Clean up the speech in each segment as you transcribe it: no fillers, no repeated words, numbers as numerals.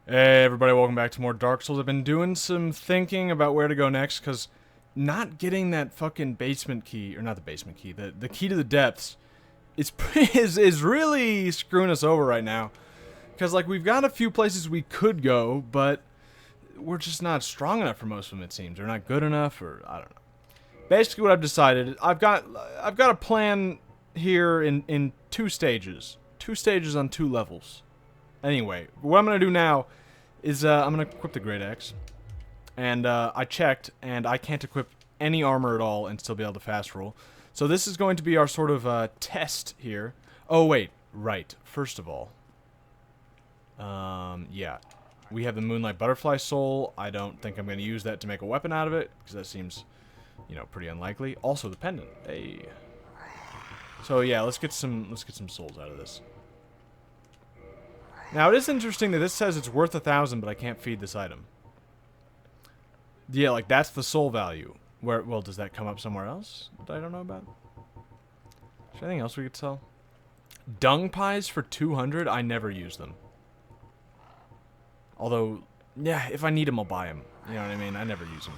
Hey everybody, welcome back to more Dark Souls. I've been doing some thinking about where to go next, because not getting that fucking basement key, or not the basement key, the key to the depths, is really screwing us over right now. Because, like, we've got a few places we could go, but we're just not strong enough for most of them, it seems. They're not good enough, or I don't know. Basically what I've decided, I've got a plan here in two stages. Two stages on two levels. Anyway, what I'm going to do now is I'm going to equip the Great Axe. And I checked, and I can't equip any armor at all and still be able to fast roll. So this is going to be our sort of test here. Oh, wait. Right. First of all. Yeah. We have the Moonlight Butterfly Soul. I don't think I'm going to use that to make a weapon out of it, because that seems, you know, pretty unlikely. Also, the pendant. Hey. So yeah, let's get some souls out of this. Now, it is interesting that this says it's worth 1,000, but I can't feed this item. Yeah, like, that's the soul value. Where, well, does that come up somewhere else that I don't know about? Is there anything else we could sell? Dung pies for 200? I never use them. Although, yeah, if I need them, I'll buy them. You know what I mean? I never use them.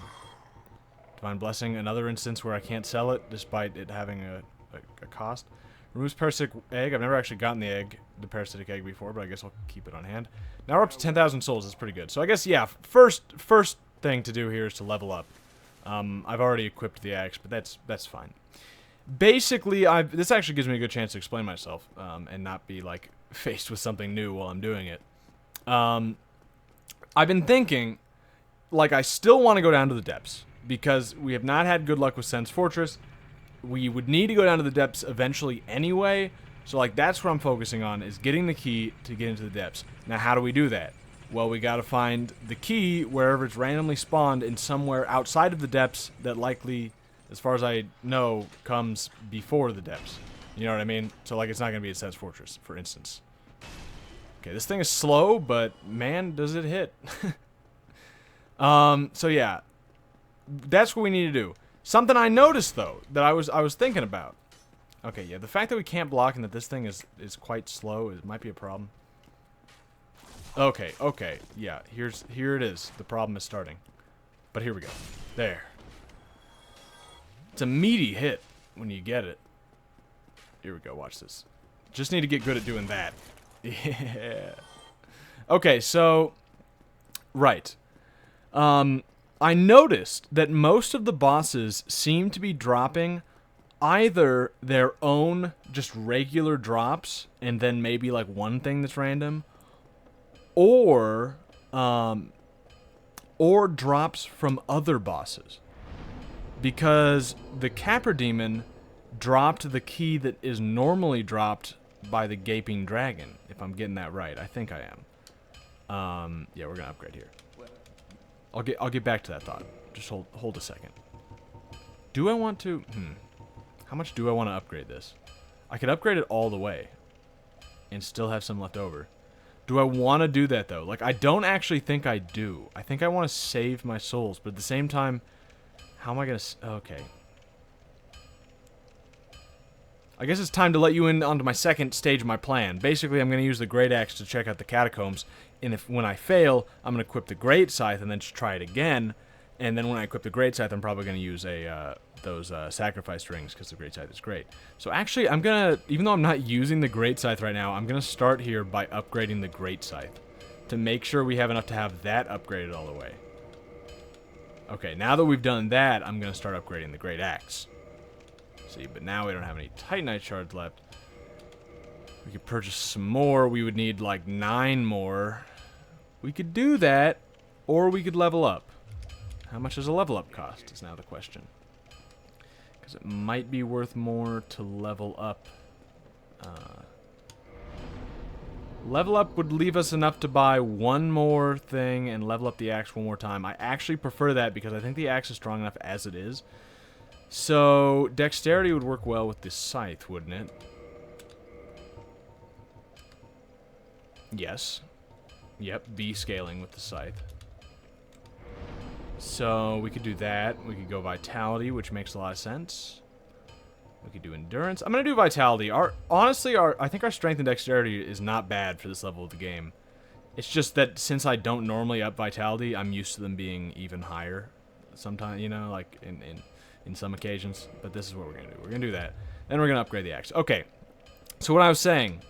Divine Blessing, another instance where I can't sell it, despite it having a cost. Removes parasitic egg. I've never actually gotten the parasitic egg before, but I guess I'll keep it on hand. Now we're up to 10,000 souls. That's pretty good. So I guess, yeah, first thing to do here is to level up. I've already equipped the axe, but that's fine. Basically, this actually gives me a good chance to explain myself, and not be, like, faced with something new while I'm doing it. I've been thinking, like, I still want to go down to the depths, because we have not had good luck with Sen's Fortress. We would need to go down to the depths eventually anyway, so, like, that's what I'm focusing on, is getting the key to get into the depths. Now, how do we do that? Well, we gotta find the key wherever it's randomly spawned in somewhere outside of the depths that likely, as far as I know, comes before the depths. You know what I mean? So, like, it's not gonna be a Sen's Fortress, for instance. Okay, this thing is slow, but, man, does it hit. So, yeah. That's what we need to do. Something I noticed, though, that I was thinking about. Okay, yeah, the fact that we can't block and that this thing is quite slow, it might be a problem. Okay, yeah, here it is. The problem is starting. But here we go. There. It's a meaty hit when you get it. Here we go, watch this. Just need to get good at doing that. Yeah. Okay, so... Right. I noticed that most of the bosses seem to be dropping either their own just regular drops and then maybe like one thing that's random, or drops from other bosses. Because the Capper Demon dropped the key that is normally dropped by the Gaping Dragon, if I'm getting that right. I think I am. Yeah, we're gonna upgrade here. I'll get back to that thought. Just hold a second. Do I want to? How much do I want to upgrade this? I could upgrade it all the way and still have some left over. Do I want to do that, though? Like, I don't actually think I do. I think I want to save my souls, but at the same time, how am I going to... Okay. I guess it's time to let you in onto my second stage of my plan. Basically, I'm going to use the Great Axe to check out the catacombs, and when I fail, I'm going to equip the Great Scythe and then just try it again. And then when I equip the Great Scythe, I'm probably going to use those sacrifice rings, because the Great Scythe is great. So actually, I'm going to, even though I'm not using the Great Scythe right now, I'm going to start here by upgrading the Great Scythe to make sure we have enough to have that upgraded all the way. Okay, now that we've done that, I'm going to start upgrading the Great Axe. See, but now we don't have any Titanite shards left. We could purchase some more. We would need like 9 more. We could do that, or we could level up. How much does a level up cost is now the question. Because it might be worth more to level up. Level up would leave us enough to buy one more thing and level up the axe one more time. I actually prefer that because I think the axe is strong enough as it is. So, dexterity would work well with the scythe, wouldn't it? Yes. Yep, B scaling with the scythe. So, we could do that. We could go vitality, which makes a lot of sense. We could do endurance. I'm going to do vitality. Honestly, I think our strength and dexterity is not bad for this level of the game. It's just that since I don't normally up vitality, I'm used to them being even higher. Sometimes, you know, like in some occasions. But this is what we're gonna do. We're gonna do that. Then we're gonna upgrade the axe. Okay. So what I was saying.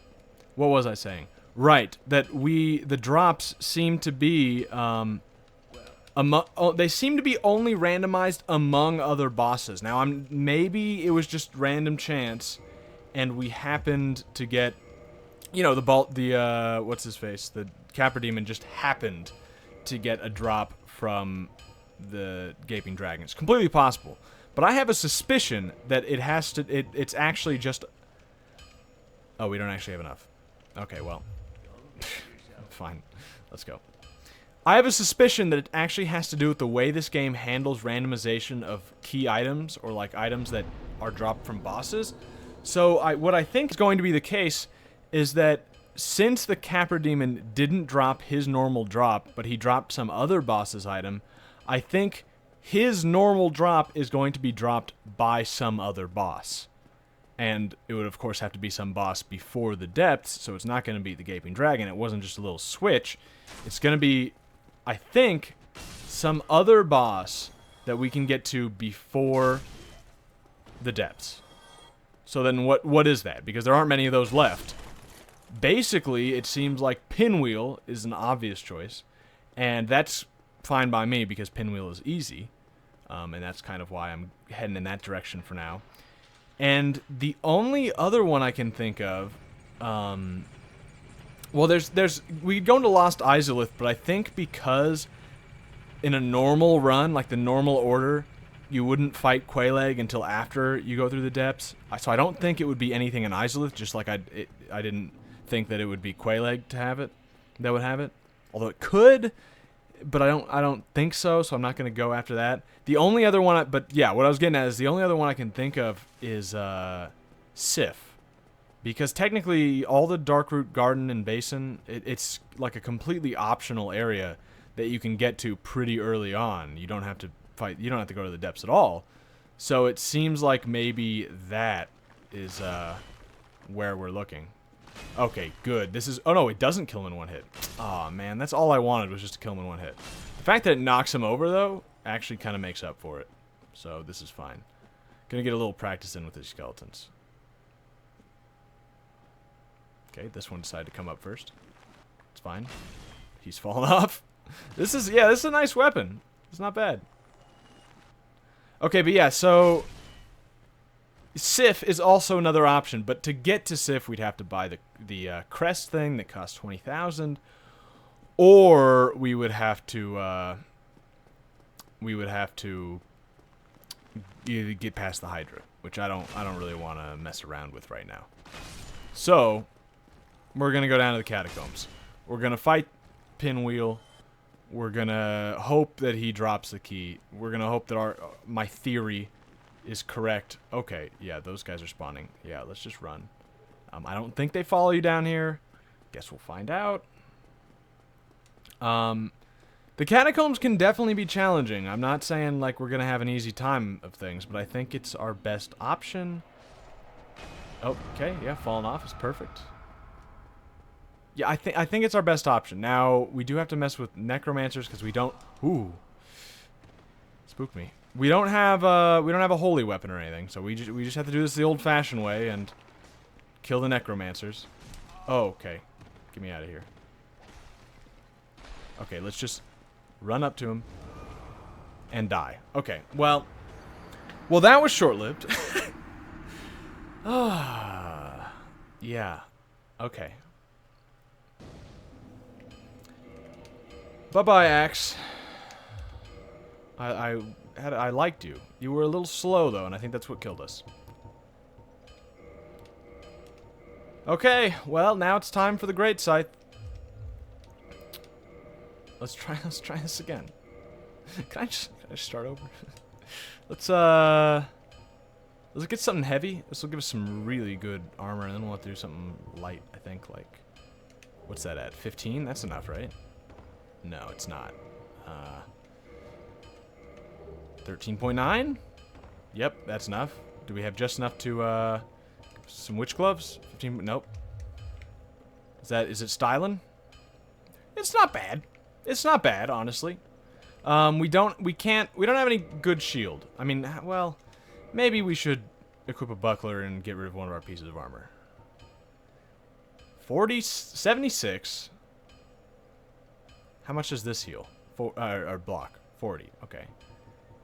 What was I saying? Right. That the drops seem to be they seem to be only randomized among other bosses. Now, maybe it was just random chance, and we happened to get, you know, what's his face? The Capra Demon just happened to get a drop from the Gaping Dragon. It's completely possible. But I have a suspicion that it's actually just... Oh, we don't actually have enough. Okay, well. Fine. Let's go. I have a suspicion that it actually has to do with the way this game handles randomization of key items, or like items that are dropped from bosses. So what I think is going to be the case is that since the Capra Demon didn't drop his normal drop, but he dropped some other boss's item, I think his normal drop is going to be dropped by some other boss. And it would, of course, have to be some boss before the depths, so it's not going to be the Gaping Dragon. It wasn't just a little switch. It's going to be, I think, some other boss that we can get to before the depths. So then what is that? Because there aren't many of those left. Basically, it seems like Pinwheel is an obvious choice. And that's fine by me because Pinwheel is easy. And that's kind of why I'm heading in that direction for now. And the only other one I can think of, well, we could go into Lost Izalith, but I think because in a normal run, like the normal order, you wouldn't fight Quelaag until after you go through the depths. So I don't think it would be anything in Izalith, just like I didn't think that it would be Quelaag to have it, that would have it. Although it could, but I don't think so, so I'm not going to go after that. The only other one, but yeah, what I was getting at is the only other one I can think of is Sif. Because technically, all the Darkroot Garden and Basin, it's like a completely optional area that you can get to pretty early on. You don't have to fight, you don't have to go to the depths at all. So it seems like maybe that is where we're looking. Okay, good. This is... Oh, no, it doesn't kill him in one hit. Aw, man, that's all I wanted was just to kill him in one hit. The fact that it knocks him over, though, actually kind of makes up for it. So this is fine. Gonna get a little practice in with these skeletons. Okay, this one decided to come up first. It's fine. He's fallen off. This is a nice weapon. It's not bad. Okay, but yeah, so... Sif is also another option, but to get to Sif, we'd have to buy the crest thing that costs 20,000, or we would have to get past the Hydra, which I don't really want to mess around with right now. So we're gonna go down to the catacombs. We're gonna fight Pinwheel. We're gonna hope that he drops the key. We're gonna hope that my theory is correct. Okay, yeah, those guys are spawning. Yeah, let's just run. I don't think they follow you down here. Guess we'll find out. The catacombs can definitely be challenging. I'm not saying like we're gonna have an easy time of things, but I think it's our best option. Oh, okay, yeah, falling off is perfect. Yeah, I think it's our best option. Now we do have to mess with necromancers because we don't. Ooh, spooked me. We don't have a holy weapon or anything, so we just have to do this the old-fashioned way and kill the necromancers. Oh, okay. Get me out of here. Okay, let's just run up to him and die. Okay. Well, that was short-lived. Ah, yeah. Okay. Bye-bye, Axe. I liked you. You were a little slow, though, and I think that's what killed us. Okay, well, now it's time for the Great Scythe. Let's try this again. Can I just start over? Let's get something heavy. This will give us some really good armor, and then we'll have to do something light, I think, like... What's that at? 15? That's enough, right? No, it's not. 13.9? Yep, that's enough. Do we have just enough to, some witch gloves? 15, nope. Is it styling? It's not bad. It's not bad, honestly. We don't have any good shield. I mean, well, maybe we should equip a buckler and get rid of one of our pieces of armor. 76. How much does this heal? Or block? 40. Okay.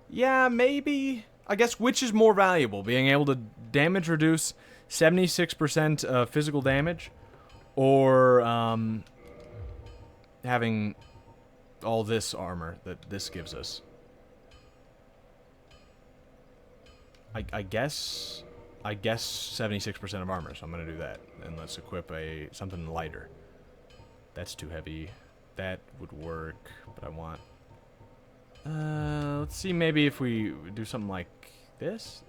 Yeah, maybe. I guess which is more valuable? Being able to damage reduce 76% physical damage, or having all this armor that this gives us. I guess 76% of armor, so I'm gonna do that. And let's equip something lighter. That's too heavy. That would work, but I want... let's see, maybe if we do something like this.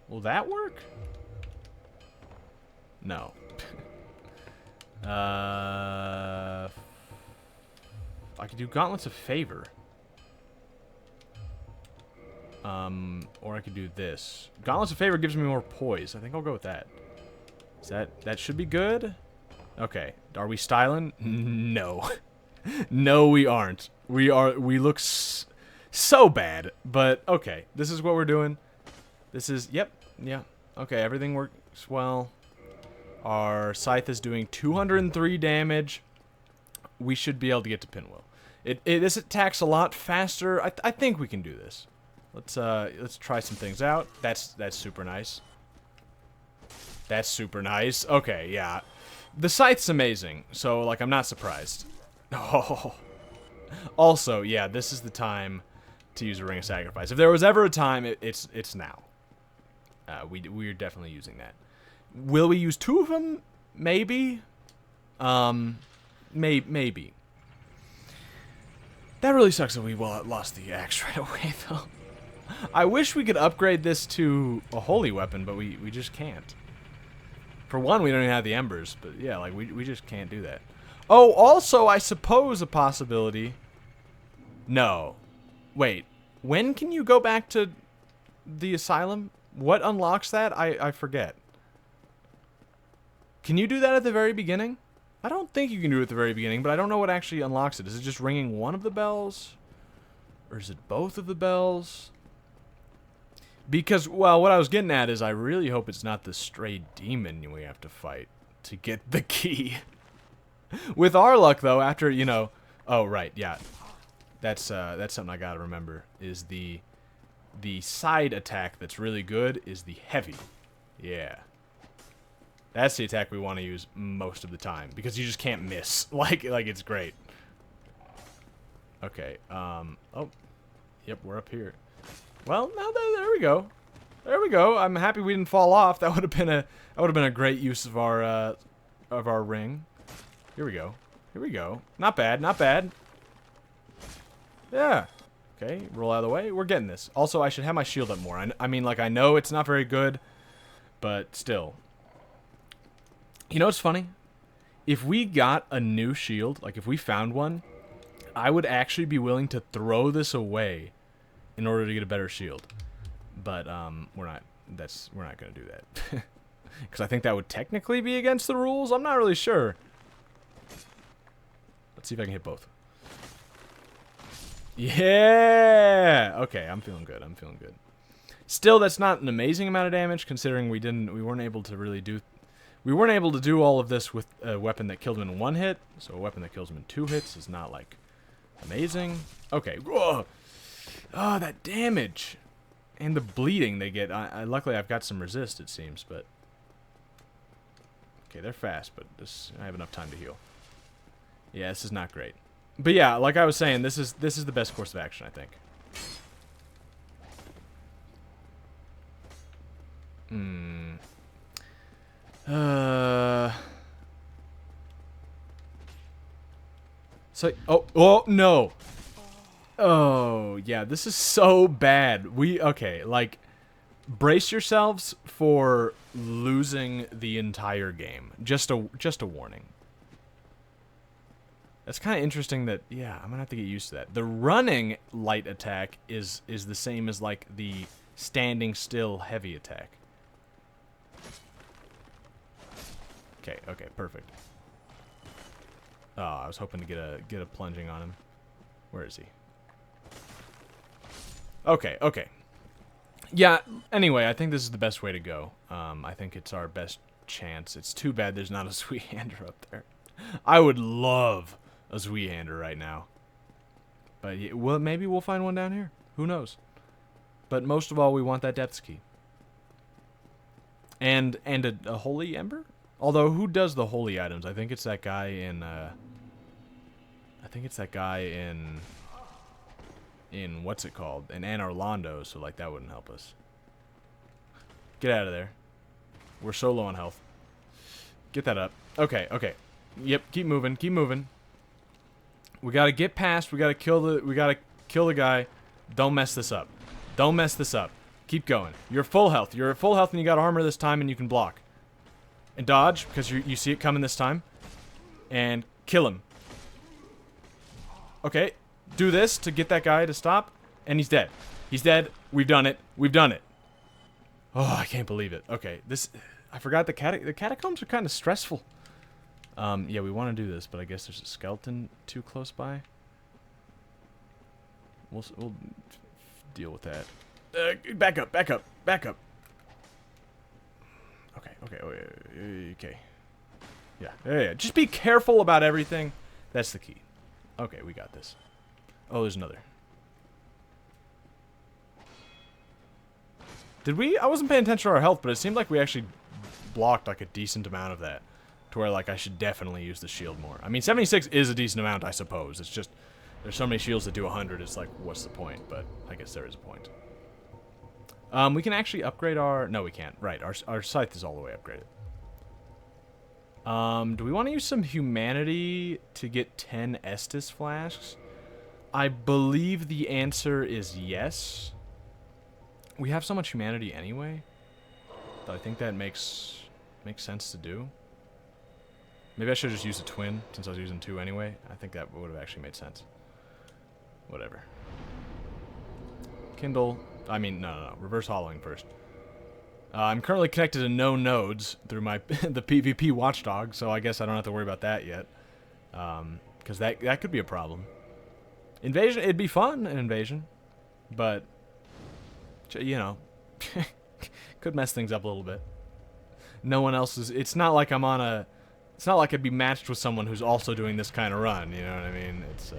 Will that work? No. I could do Gauntlets of Favor. Or I could do this. Gauntlets of Favor gives me more poise. I think I'll go with that. That should be good? Okay. Are we styling? No. No, we aren't. We look so bad, but okay. This is what we're doing. This is, yep, yeah. Okay, everything works well. Our scythe is doing 203 damage. We should be able to get to Pinwheel. This attacks a lot faster. I think we can do this. Let's try some things out. That's super nice. That's super nice. Okay, yeah. The scythe's amazing, so like I'm not surprised. Oh. Also, yeah, this is the time to use a Ring of Sacrifice. If there was ever a time, it's now. We're definitely using that. Will we use 2 of them? Maybe. Maybe. That really sucks that we lost the axe right away, though. I wish we could upgrade this to a holy weapon, but we just can't. For one, we don't even have the embers, but yeah, like we just can't do that. Oh, also, I suppose a possibility. No. Wait. When can you go back to the asylum? What unlocks that? I forget. Can you do that at the very beginning? I don't think you can do it at the very beginning, but I don't know what actually unlocks it. Is it just ringing one of the bells? Or is it both of the bells? Because, well, what I was getting at is I really hope it's not the stray demon we have to fight to get the key. With our luck, though, after, you know... Oh, right, yeah. That's something I gotta remember, is the side attack that's really good is the heavy. Yeah. That's the attack we want to use most of the time, because you just can't miss. Like it's great. Okay, oh. Yep, we're up here. Well, now there we go. There we go. I'm happy we didn't fall off. That would have been a great use of our ring. Here we go. Here we go. Not bad, not bad. Yeah. Okay, roll out of the way. We're getting this. Also, I should have my shield up more. I mean, like, I know it's not very good, but still. You know what's funny? If we got a new shield, like if we found one, I would actually be willing to throw this away in order to get a better shield. But we're not going to do that. Because I think that would technically be against the rules. I'm not really sure. Let's see if I can hit both. Yeah! Okay, I'm feeling good. I'm feeling good. Still, that's not an amazing amount of damage, considering we weren't able to do all of this with a weapon that killed him in 1 hit. So a weapon that kills him in 2 hits is not, like, amazing. Okay. Whoa! Oh, that damage! And the bleeding they get. Luckily, I've got some resist, it seems, but... Okay, they're fast, but I have enough time to heal. Yeah, this is not great. But yeah, like I was saying, this is the best course of action, I think. So, oh no. Oh, yeah, this is so bad. Okay, like, brace yourselves for losing the entire game. Just a warning. That's kind of interesting that, yeah, I'm going to have to get used to that. The running light attack is the same as, like, the standing still heavy attack. Okay, okay, perfect. Oh, I was hoping to get a plunging on him. Where is he? Okay, okay. Yeah, anyway, I think this is the best way to go. I think it's our best chance. It's too bad there's not a Zweehander up there. I would love a Zweehander right now. But well, maybe we'll find one down here. Who knows? But most of all, we want that depths key. And a holy ember? Although, who does the holy items? I think it's that guy in, in what's it called? In Anne Orlando, so, like, that wouldn't help us. Get out of there. We're so low on health. Get that up. Okay, okay. Yep, keep moving, keep moving. We gotta get past, we gotta kill the guy. Don't mess this up. Don't mess this up. Keep going. You're full health. You're at full health and you got armor this time and you can block. And dodge, because you see it coming this time. And kill him. Okay, do this to get that guy to stop. And he's dead. He's dead. We've done it. We've done it. Oh, I can't believe it. Okay, I forgot the catacombs are kind of stressful. Yeah, we want to do this, but I guess there's a skeleton too close by. We'll deal with that. Back up, back up, back up. Okay, okay, okay. Yeah, yeah. Just be careful about everything. That's the key. Okay, we got this. Oh, there's another. Did we? I wasn't paying attention to our health, but it seemed like we actually blocked like a decent amount of that. To where like I should definitely use the shield more. I mean, 76 is a decent amount, I suppose. It's just there's so many shields that do 100. It's like, what's the point? But I guess there is a point. We can actually upgrade our... No, we can't. Right, our scythe is all the way upgraded. Do we want to use some humanity to get 10 Estus flasks? I believe the answer is yes. We have so much humanity anyway. That I think that makes sense to do. Maybe I should have just used a twin, since I was using 2 anyway. I think that would have actually made sense. Whatever. Kindle... I mean, no. Reverse hollowing first. I'm currently connected to no nodes through my the PvP watchdog, so I guess I don't have to worry about that yet. Because that could be a problem. Invasion, it'd be fun, an invasion. But, you know, could mess things up a little bit. No one else is... It's not like I'm on a... It's not like I'd be matched with someone who's also doing this kind of run, you know what I mean? It's,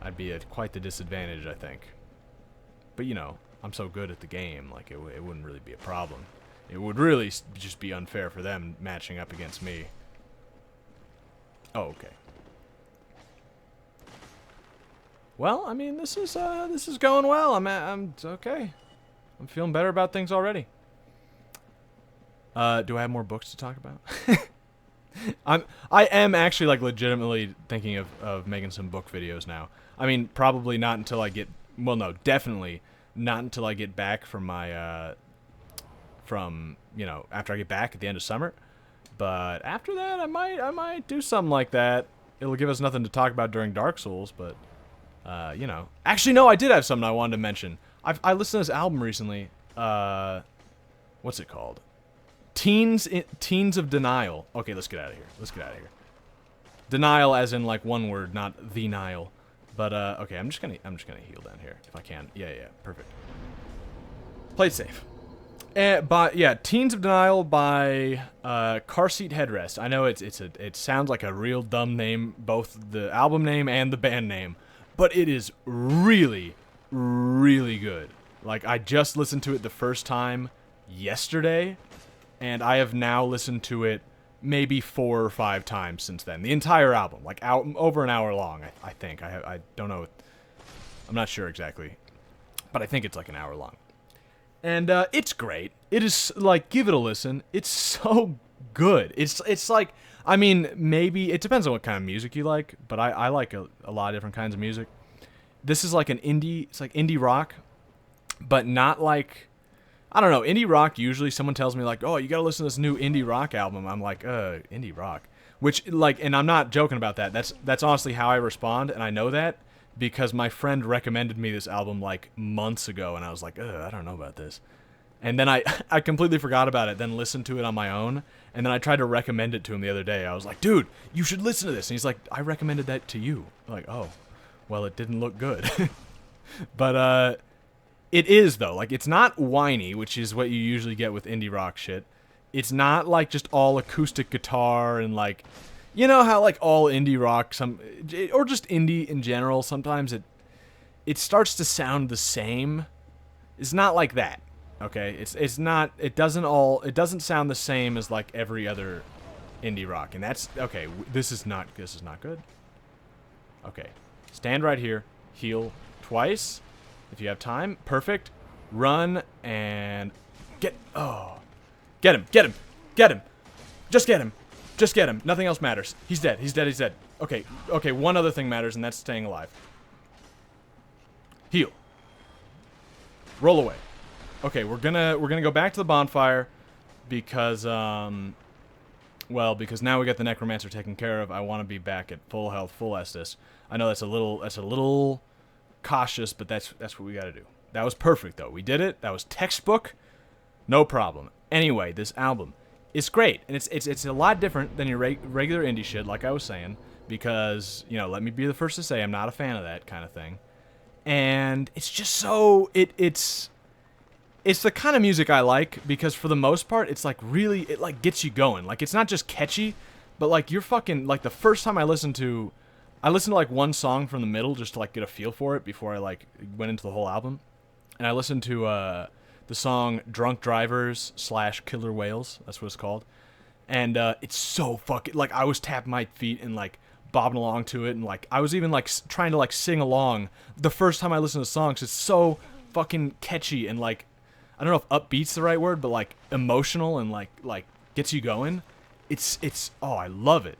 I'd be at quite the disadvantage, I think. But, you know, I'm so good at the game, like, it wouldn't really be a problem. It would really just be unfair for them matching up against me. Oh, okay. Well, I mean, this is going well. I'm okay. I'm feeling better about things already. Do I have more books to talk about? I am actually, like, legitimately thinking of making some book videos now. I mean, probably not until I get... Well, no, definitely not until I get back from my, you know, after I get back at the end of summer. But after that, I might do something like that. It'll give us nothing to talk about during Dark Souls, but, you know. Actually, no, I did have something I wanted to mention. I listened to this album recently. What's it called? Teens of Denial. Okay, let's get out of here. Let's get out of here. Denial as in, like, one word, not the Nile. But, okay, I'm just gonna heal down here, if I can. Yeah, perfect. Play it safe. Yeah, Teens of Denial by, Car Seat Headrest. I know it sounds like a real dumb name, both the album name and the band name, but it is really, really good. Like, I just listened to it the first time yesterday, and I have now listened to it maybe 4 or 5 times since then. The entire album, like over an hour long, I think. I don't know. I'm not sure exactly, but I think it's like an hour long. And it's great. It is, like, give it a listen. It's so good. It's like, I mean, maybe, it depends on what kind of music you like, but I like a lot of different kinds of music. This is like an indie, it's like indie rock, but not like... I don't know, indie rock, usually someone tells me, like, oh, you gotta listen to this new indie rock album. I'm like, indie rock. Which, like, and I'm not joking about that. That's honestly how I respond, and I know that because my friend recommended me this album, like, months ago, and I was like, I don't know about this. And then I completely forgot about it, then listened to it on my own, And then I tried to recommend it to him the other day. I was like, dude, you should listen to this. And he's like, I recommended that to you. I'm like, oh, well, it didn't look good. But it is, though. Like, it's not whiny, which is what you usually get with indie rock shit. It's not, like, just all acoustic guitar and, like, you know how, like, all indie rock, or just indie in general, sometimes it starts to sound the same. It's not like that. Okay, it's not. It doesn't sound the same as like every other indie rock, and that's okay. This is not good. Okay, stand right here, heal twice, if you have time. Perfect. Run and get him. Just get him. Nothing else matters. He's dead. Okay. One other thing matters, and that's staying alive. Heal. Roll away. Okay, we're gonna go back to the bonfire because because now we got the necromancer taken care of. I want to be back at full health, full Estus. I know that's a little cautious, but that's what we got to do. That was perfect though. We did it. That was textbook. No problem. Anyway, this album is great, and it's a lot different than your regular indie shit, like I was saying, because let me be the first to say I'm not a fan of that kind of thing, and it's just so It's the kind of music I like because for the most part, it's like really, it like gets you going. Like it's not just catchy, but like you're fucking, like the first time I listened to like one song from the middle just to like get a feel for it before I like went into the whole album. And I listened to the song Drunk Drivers / Killer Whales. That's what it's called. And it's so fucking, like I was tapping my feet and like bobbing along to it. And like I was even like trying to like sing along the first time I listened to the song 'cause it's so fucking catchy and like, I don't know if upbeat's the right word, but like emotional and like gets you going. It's I love it.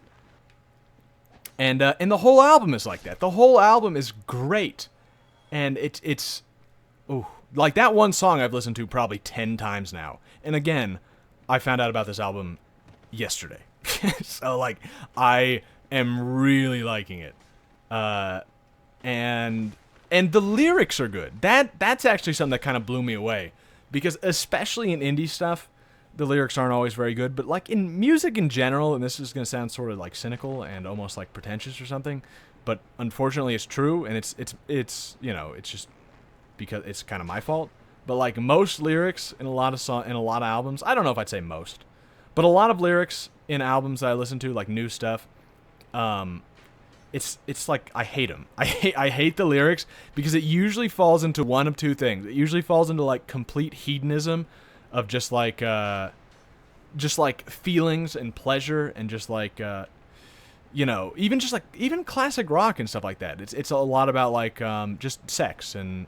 And the whole album is like that. The whole album is great. And it's like that one song I've listened to probably 10 times now. And again, I found out about this album yesterday. So like I am really liking it. And the lyrics are good. That's actually something that kind of blew me away. Because especially in indie stuff, the lyrics aren't always very good. But like in music in general, and this is going to sound sort of like cynical and almost like pretentious or something, but unfortunately it's true, and it's it's just because it's kind of my fault. But like most lyrics in a lot of albums, I don't know if I'd say most, but a lot of lyrics in albums that I listen to, like new stuff, it's like I hate them. I hate the lyrics because it usually falls into one of two things. It usually falls into like complete hedonism of just like feelings and pleasure and just like even classic rock and stuff like that. It's a lot about like just sex and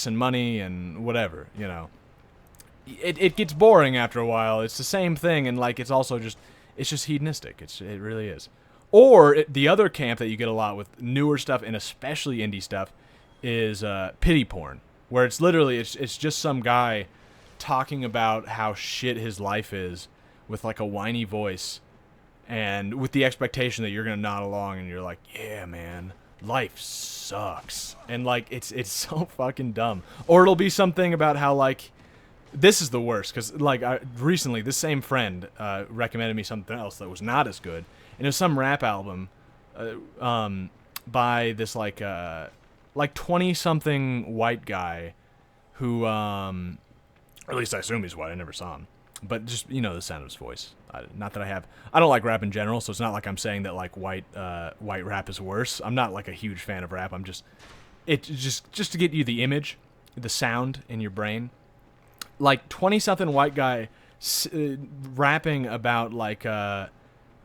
money and whatever, It gets boring after a while. It's the same thing, and like it's just hedonistic. It really is. Or the other camp that you get a lot with newer stuff and especially indie stuff is pity porn, where it's literally it's just some guy talking about how shit his life is with like a whiny voice and with the expectation that you're gonna nod along and you're like, yeah, man, life sucks, and like it's so fucking dumb. Or it'll be something about how like this is the worst because like recently this same friend recommended me something else that was not as good. And it was some rap album by this like 20-something white guy who, or at least I assume he's white. I never saw him. But just, the sound of his voice. Not that I don't like rap in general, so it's not like I'm saying that like white rap is worse. I'm not like a huge fan of rap. I'm just to get you the image, the sound in your brain. Like 20-something white guy rapping about like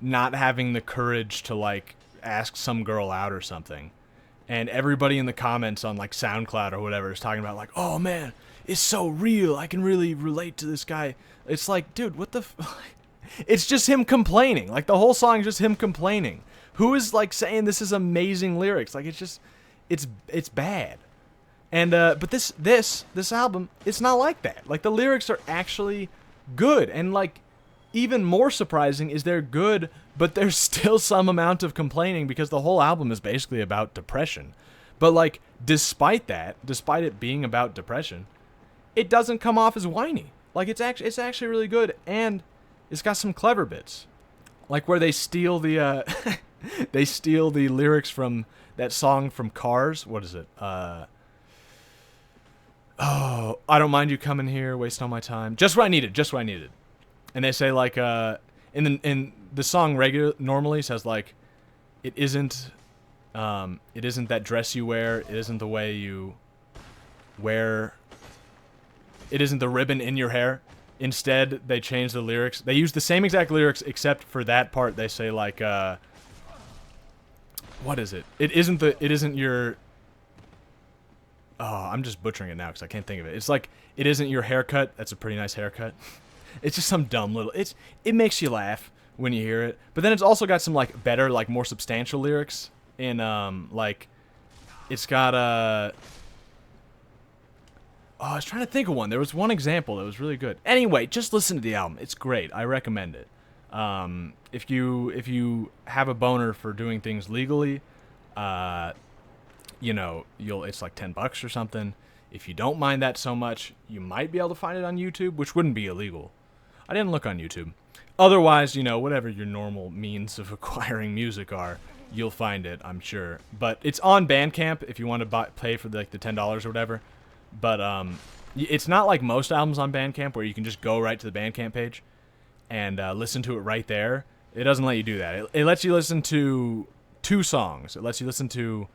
not having the courage to like ask some girl out or something, and everybody in the comments on like SoundCloud or whatever is talking about like, oh man, it's so real, I can really relate to this guy. It's like, dude, what the it's just him complaining. Like the whole song is just him complaining. Who is like saying this is amazing lyrics? Like it's bad. And but this album, it's not like that. Like the lyrics are actually good, and like even more surprising is they're good, but there's still some amount of complaining because the whole album is basically about depression. But like despite it being about depression, it doesn't come off as whiny. Like it's actually really good, and it's got some clever bits, like where they steal the they steal the lyrics from that song from Cars. What is it? Oh, I don't mind you coming here, wasting all my time. Just what I needed. Just what I needed. And they say like in the song normally says like it isn't that dress you wear, it isn't the way you wear, it isn't the ribbon in your hair. Instead, they change the lyrics. They use the same exact lyrics except for that part they say like what is it? It isn't your oh, I'm just butchering it now because I can't think of it. It's like, it isn't your haircut. That's a pretty nice haircut. It's just some dumb little... It makes you laugh when you hear it. But then it's also got some, like, better, like, more substantial lyrics. And, like, it's got, Oh, I was trying to think of one. There was one example that was really good. Anyway, just listen to the album. It's great. I recommend it. If you have a boner for doing things legally, you know, it's like $10 or something. If you don't mind that so much, you might be able to find it on YouTube, which wouldn't be illegal. I didn't look on YouTube. Otherwise, you know, whatever your normal means of acquiring music are, you'll find it, I'm sure. But it's on Bandcamp if you want to pay for like the $10 or whatever. But it's not like most albums on Bandcamp where you can just go right to the Bandcamp page and listen to it right there. It doesn't let you do that. It lets you listen to 2 songs. It lets you listen to,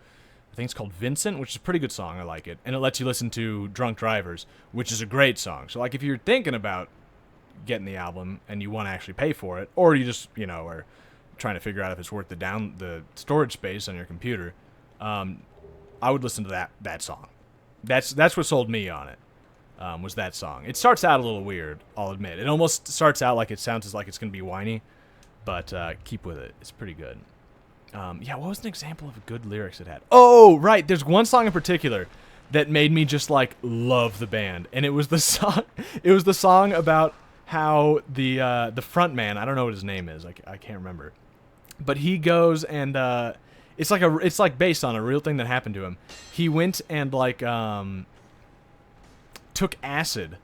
I think it's called Vincent, which is a pretty good song. I like it. And it lets you listen to Drunk Drivers, which is a great song. So, like, if you're thinking about getting the album and you want to actually pay for it, or you just, you know, are trying to figure out if it's worth the storage space on your computer, I would listen to that song. That's what sold me on it, was that song. It starts out a little weird, I'll admit. It almost starts out like it sounds like it's going to be whiny, but keep with it. It's pretty good. Yeah, what was an example of good lyrics it had? Oh, right. There's one song in particular that made me just like love the band, and it was the song. It was the song about how the front man. I don't know what his name is. I can't remember, but he goes and it's like based on a real thing that happened to him. He went and like took acid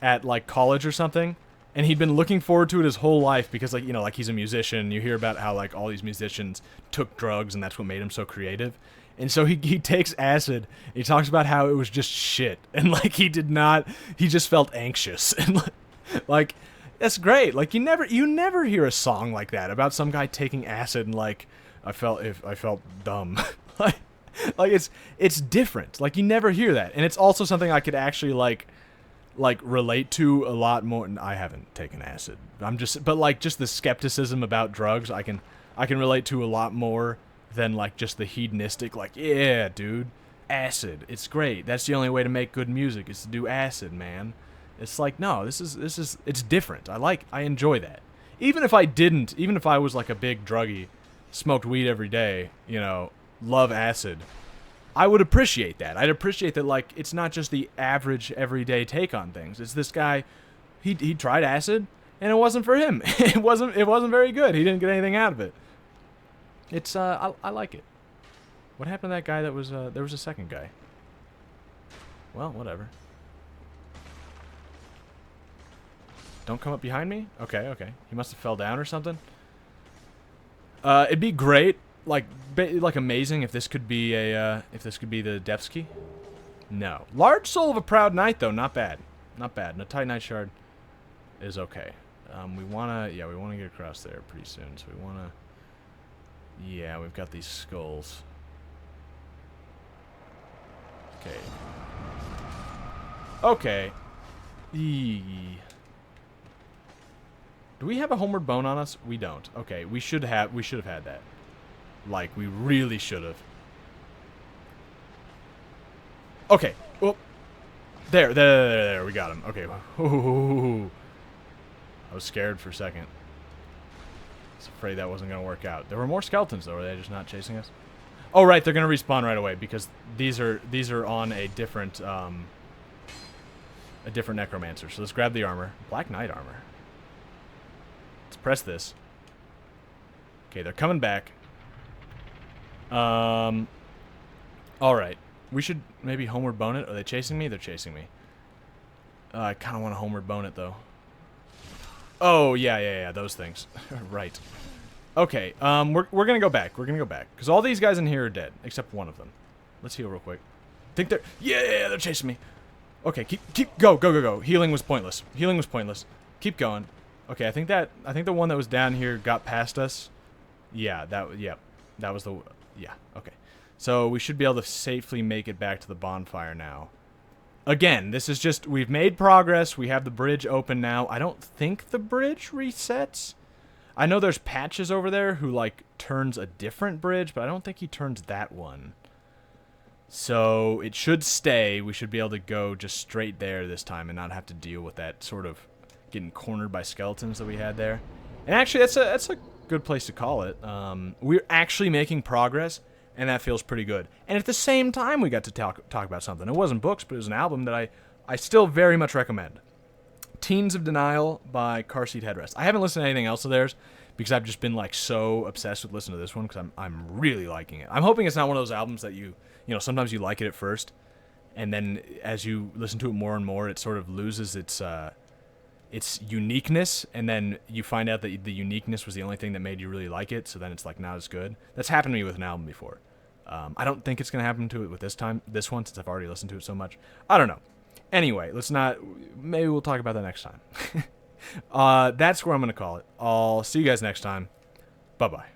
at like college or something. And he'd been looking forward to it his whole life because, like, you know, like he's a musician. You hear about how, like, all these musicians took drugs and that's what made him so creative. And so he takes acid. He talks about how it was just shit. And, like, he just felt anxious. And, like, that's great. Like, you never hear a song like that about some guy taking acid and, like, I felt dumb. like it's different. Like, you never hear that. And it's also something I could actually, like relate to a lot more. And I haven't taken acid. But like just the skepticism about drugs, I can relate to a lot more than like just the hedonistic, like, yeah, dude, acid. It's great. That's the only way to make good music is to do acid, man. It's like, no, this is it's different. I enjoy that. Even if I was like a big druggie, smoked weed every day, you know, love acid, I would appreciate that. I'd appreciate that, like, it's not just the average everyday take on things. It's this guy, he tried acid, and it wasn't for him. It wasn't very good. He didn't get anything out of it. It's, I like it. What happened to that guy that was, there was a second guy? Well, whatever. Don't come up behind me? Okay. He must have fell down or something. It'd be great. Like amazing if this could be the depths key. No. Large Soul of a Proud Knight, though. Not bad. Not bad. And a tight Night Shard is okay. We wanna get across there pretty soon. So we wanna, yeah, we've got these skulls. Okay. Okay. Eee. Do we have a homeward bone on us? We don't. Okay, we should have had that. Like, we really should have. Okay. Well, there. We got him. Okay. Ooh. I was scared for a second. I was afraid that wasn't going to work out. There were more skeletons, though. Were they just not chasing us? Oh, right. They're going to respawn right away because these are on a different necromancer. So let's grab the armor. Black Knight armor. Let's press this. Okay, they're coming back. Alright. We should maybe homeward bone it. Are they chasing me? They're chasing me. I kind of want to homeward bone it, though. Oh, yeah, those things. Right. Okay, we're gonna go back. We're gonna go back. Because all these guys in here are dead, except one of them. Let's heal real quick. Think they're... Yeah, they're chasing me. Okay, go. Healing was pointless. Healing was pointless. Keep going. Okay, I think the one that was down here got past us. Yeah, that was the... Yeah, okay. So we should be able to safely make it back to the bonfire now. Again, this is just... We've made progress. We have the bridge open now. I don't think the bridge resets. I know there's Patches over there who, like, turns a different bridge, but I don't think he turns that one. So it should stay. We should be able to go just straight there this time and not have to deal with that sort of getting cornered by skeletons that we had there. And actually, that's a good place to call it. We're actually making progress, and that feels pretty good. And at the same time, we got to talk about something. It wasn't books, but it was an album that I still very much recommend. Teens of Denial by Car Seat Headrest. I haven't listened to anything else of theirs because I've just been like so obsessed with listening to this one because I'm really liking it. I'm hoping it's not one of those albums that you know, sometimes you like it at first, and then as you listen to it more and more, it sort of loses its uniqueness, and then you find out that the uniqueness was the only thing that made you really like it, so then it's like not as good. That's happened to me with an album before. I don't think it's going to happen to it with this one, since I've already listened to it so much. I don't know. Anyway, maybe we'll talk about that next time. That's where I'm going to call it. I'll see you guys next time. Bye-bye.